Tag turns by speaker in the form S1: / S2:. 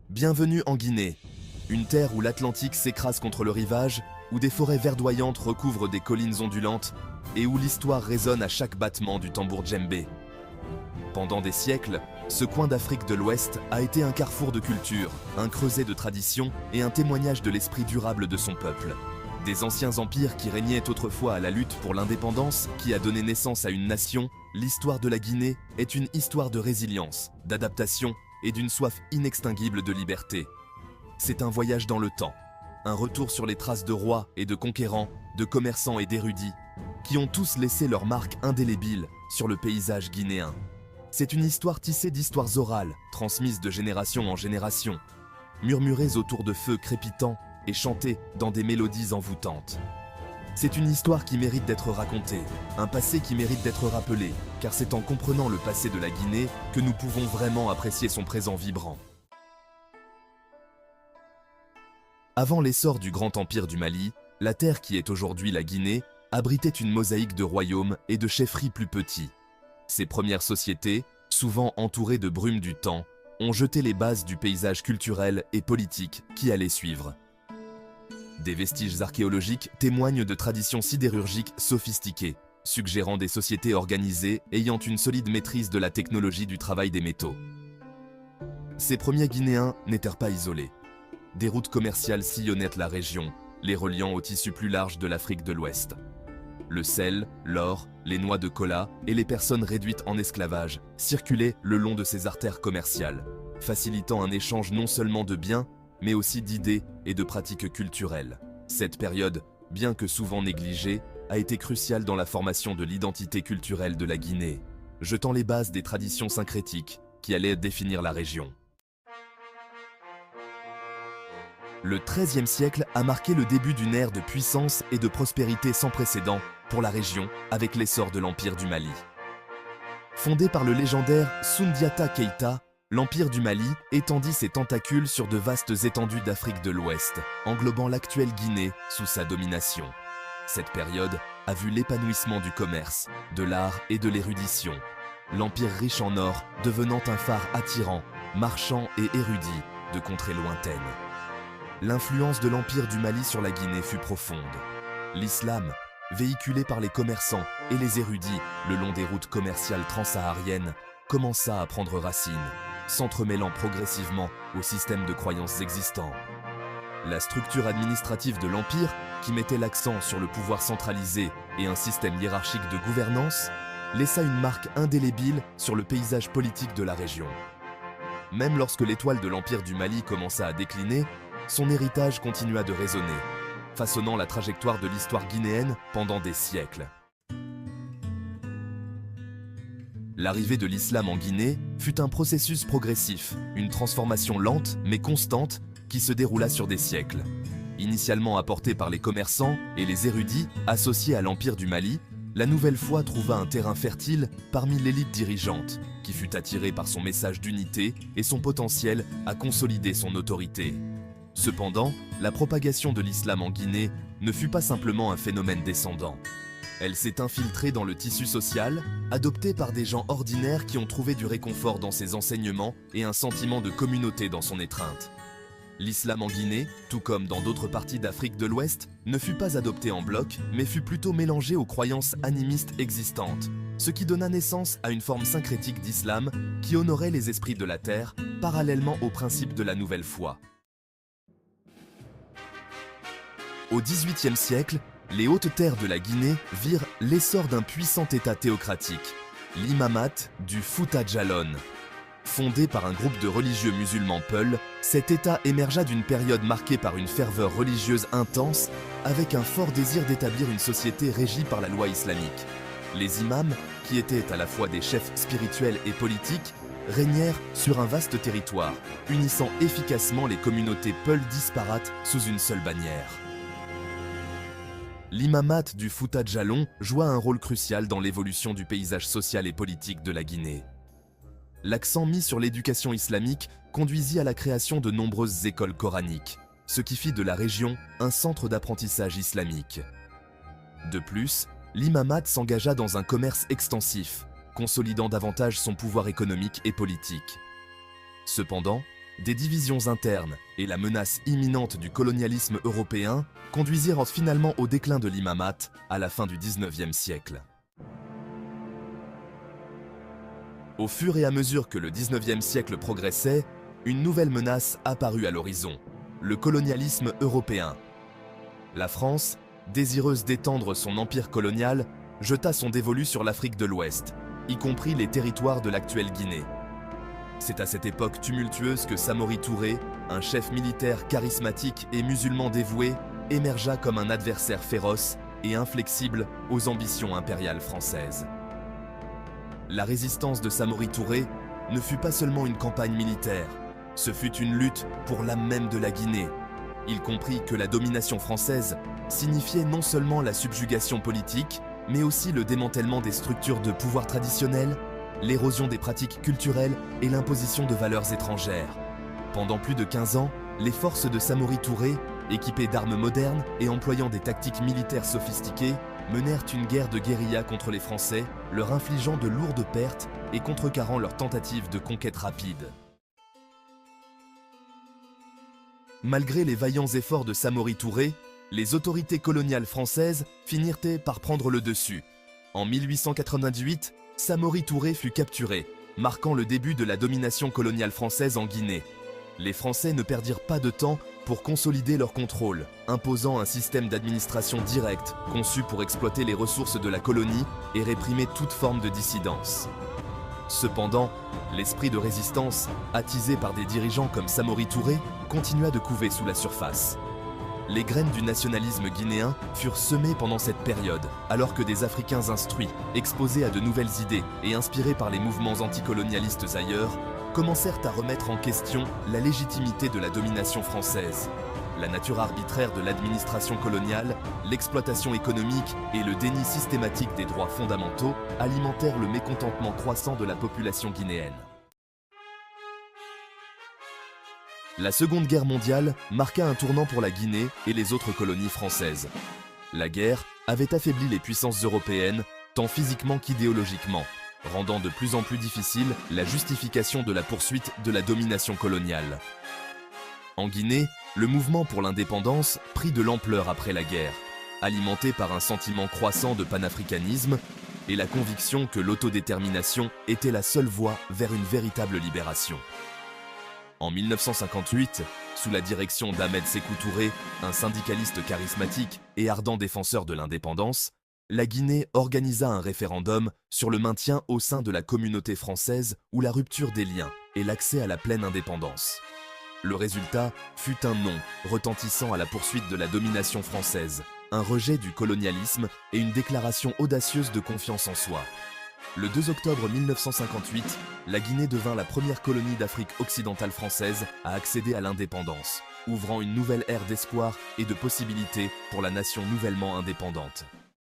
S1: Bienvenue en Guinée, une terre où l'Atlantique s'écrase contre le rivage, où des forêts verdoyantes recouvrent des collines ondulantes et où l'histoire résonne à chaque battement du tambour djembé. Pendant des siècles, ce coin d'Afrique de l'Ouest a été un carrefour de culture, un creuset de traditions et un témoignage de l'esprit durable de son peuple. Des anciens empires qui régnaient autrefois à la lutte pour l'indépendance, qui a donné naissance à une nation, l'histoire de la Guinée est une histoire de résilience, d'adaptation et d'une soif inextinguible de liberté. C'est un voyage dans le temps, un retour sur les traces de rois et de conquérants, de commerçants et d'érudits, qui ont tous laissé leur marque indélébile sur le paysage guinéen. C'est une histoire tissée d'histoires orales, transmises de génération en génération, murmurées autour de feux crépitants et chantées dans des mélodies envoûtantes. C'est une histoire qui mérite d'être racontée, un passé qui mérite d'être rappelé, car c'est en comprenant le passé de la Guinée que nous pouvons vraiment apprécier son présent vibrant. Avant l'essor du grand empire du Mali, la terre qui est aujourd'hui la Guinée abritait une mosaïque de royaumes et de chefferies plus petits. Ces premières sociétés, souvent entourées de brume du temps, ont jeté les bases du paysage culturel et politique qui allait suivre. Des vestiges archéologiques témoignent de traditions sidérurgiques sophistiquées, suggérant des sociétés organisées ayant une solide maîtrise de la technologie du travail des métaux. Ces premiers Guinéens n'étaient pas isolés. Des routes commerciales sillonnaient la région, les reliant au tissu plus large de l'Afrique de l'Ouest. Le sel, l'or, les noix de cola et les personnes réduites en esclavage circulaient le long de ces artères commerciales, facilitant un échange non seulement de biens, mais aussi d'idées et de pratiques culturelles. Cette période, bien que souvent négligée, a été cruciale dans la formation de l'identité culturelle de la Guinée, jetant les bases des traditions syncrétiques qui allaient définir la région. Le XIIIe siècle a marqué le début d'une ère de puissance et de prospérité sans précédent pour la région avec l'essor de l'Empire du Mali. Fondé par le légendaire Soundiata Keïta, l'Empire du Mali étendit ses tentacules sur de vastes étendues d'Afrique de l'Ouest, englobant l'actuelle Guinée sous sa domination. Cette période a vu l'épanouissement du commerce, de l'art et de l'érudition. L'Empire riche en or devenant un phare attirant, marchand et érudit de contrées lointaines. L'influence de l'Empire du Mali sur la Guinée fut profonde. L'islam, véhiculé par les commerçants et les érudits le long des routes commerciales transsahariennes, commença à prendre racine, s'entremêlant progressivement au système de croyances existants. La structure administrative de l'Empire, qui mettait l'accent sur le pouvoir centralisé et un système hiérarchique de gouvernance, laissa une marque indélébile sur le paysage politique de la région. Même lorsque l'étoile de l'Empire du Mali commença à décliner, son héritage continua de résonner, façonnant la trajectoire de l'histoire guinéenne pendant des siècles. L'arrivée de l'islam en Guinée fut un processus progressif, une transformation lente mais constante qui se déroula sur des siècles. Initialement apportée par les commerçants et les érudits associés à l'Empire du Mali, la nouvelle foi trouva un terrain fertile parmi l'élite dirigeante, qui fut attirée par son message d'unité et son potentiel à consolider son autorité. Cependant, la propagation de l'islam en Guinée ne fut pas simplement un phénomène descendant. Elle s'est infiltrée dans le tissu social, adoptée par des gens ordinaires qui ont trouvé du réconfort dans ses enseignements et un sentiment de communauté dans son étreinte. L'islam en Guinée, tout comme dans d'autres parties d'Afrique de l'Ouest, ne fut pas adopté en bloc, mais fut plutôt mélangé aux croyances animistes existantes, ce qui donna naissance à une forme syncrétique d'islam qui honorait les esprits de la terre, parallèlement aux principes de la nouvelle foi. Au XVIIIe siècle, les hautes terres de la Guinée virent l'essor d'un puissant État théocratique, l'imamat du Fouta Djallon. Fondé par un groupe de religieux musulmans Peul, cet État émergea d'une période marquée par une ferveur religieuse intense, avec un fort désir d'établir une société régie par la loi islamique. Les imams, qui étaient à la fois des chefs spirituels et politiques, régnèrent sur un vaste territoire, unissant efficacement les communautés Peul disparates sous une seule bannière. L'imamat du Fouta Djallon joua un rôle crucial dans l'évolution du paysage social et politique de la Guinée. L'accent mis sur l'éducation islamique conduisit à la création de nombreuses écoles coraniques, ce qui fit de la région un centre d'apprentissage islamique. De plus, l'imamat s'engagea dans un commerce extensif, consolidant davantage son pouvoir économique et politique. Cependant, des divisions internes et la menace imminente du colonialisme européen conduisirent finalement au déclin de l'imamate à la fin du XIXe siècle. Au fur et à mesure que le XIXe siècle progressait, une nouvelle menace apparut à l'horizon, le colonialisme européen. La France, désireuse d'étendre son empire colonial, jeta son dévolu sur l'Afrique de l'Ouest, y compris les territoires de l'actuelle Guinée. C'est à cette époque tumultueuse que Samori Touré, un chef militaire charismatique et musulman dévoué, émergea comme un adversaire féroce et inflexible aux ambitions impériales françaises. La résistance de Samori Touré ne fut pas seulement une campagne militaire, ce fut une lutte pour l'âme même de la Guinée. Il comprit que la domination française signifiait non seulement la subjugation politique, mais aussi le démantèlement des structures de pouvoir traditionnelles, l'érosion des pratiques culturelles et l'imposition de valeurs étrangères. Pendant plus de 15 ans, les forces de Samori Touré, équipées d'armes modernes et employant des tactiques militaires sophistiquées, menèrent une guerre de guérilla contre les Français, leur infligeant de lourdes pertes et contrecarrant leurs tentatives de conquête rapide. Malgré les vaillants efforts de Samori Touré, les autorités coloniales françaises finirent par prendre le dessus. En 1898, Samori Touré fut capturé, marquant le début de la domination coloniale française en Guinée. Les Français ne perdirent pas de temps pour consolider leur contrôle, imposant un système d'administration directe conçu pour exploiter les ressources de la colonie et réprimer toute forme de dissidence. Cependant, l'esprit de résistance, attisé par des dirigeants comme Samori Touré, continua de couver sous la surface. Les graines du nationalisme guinéen furent semées pendant cette période, alors que des Africains instruits, exposés à de nouvelles idées et inspirés par les mouvements anticolonialistes ailleurs, commencèrent à remettre en question la légitimité de la domination française. La nature arbitraire de l'administration coloniale, l'exploitation économique et le déni systématique des droits fondamentaux alimentèrent le mécontentement croissant de la population guinéenne. La Seconde Guerre mondiale marqua un tournant pour la Guinée et les autres colonies françaises. La guerre avait affaibli les puissances européennes, tant physiquement qu'idéologiquement, rendant de plus en plus difficile la justification de la poursuite de la domination coloniale. En Guinée, le mouvement pour l'indépendance prit de l'ampleur après la guerre, alimenté par un sentiment croissant de panafricanisme et la conviction que l'autodétermination était la seule voie vers une véritable libération. En 1958, sous la direction d'Ahmed Sékou Touré, un syndicaliste charismatique et ardent défenseur de l'indépendance, la Guinée organisa un référendum sur le maintien au sein de la communauté française ou la rupture des liens et l'accès à la pleine indépendance. Le résultat fut un non retentissant à la poursuite de la domination française, un rejet du colonialisme et une déclaration audacieuse de confiance en soi. Le 2 octobre 1958, la Guinée devint la première colonie d'Afrique occidentale française à accéder à l'indépendance, ouvrant une nouvelle ère d'espoir et de possibilités pour la nation nouvellement indépendante.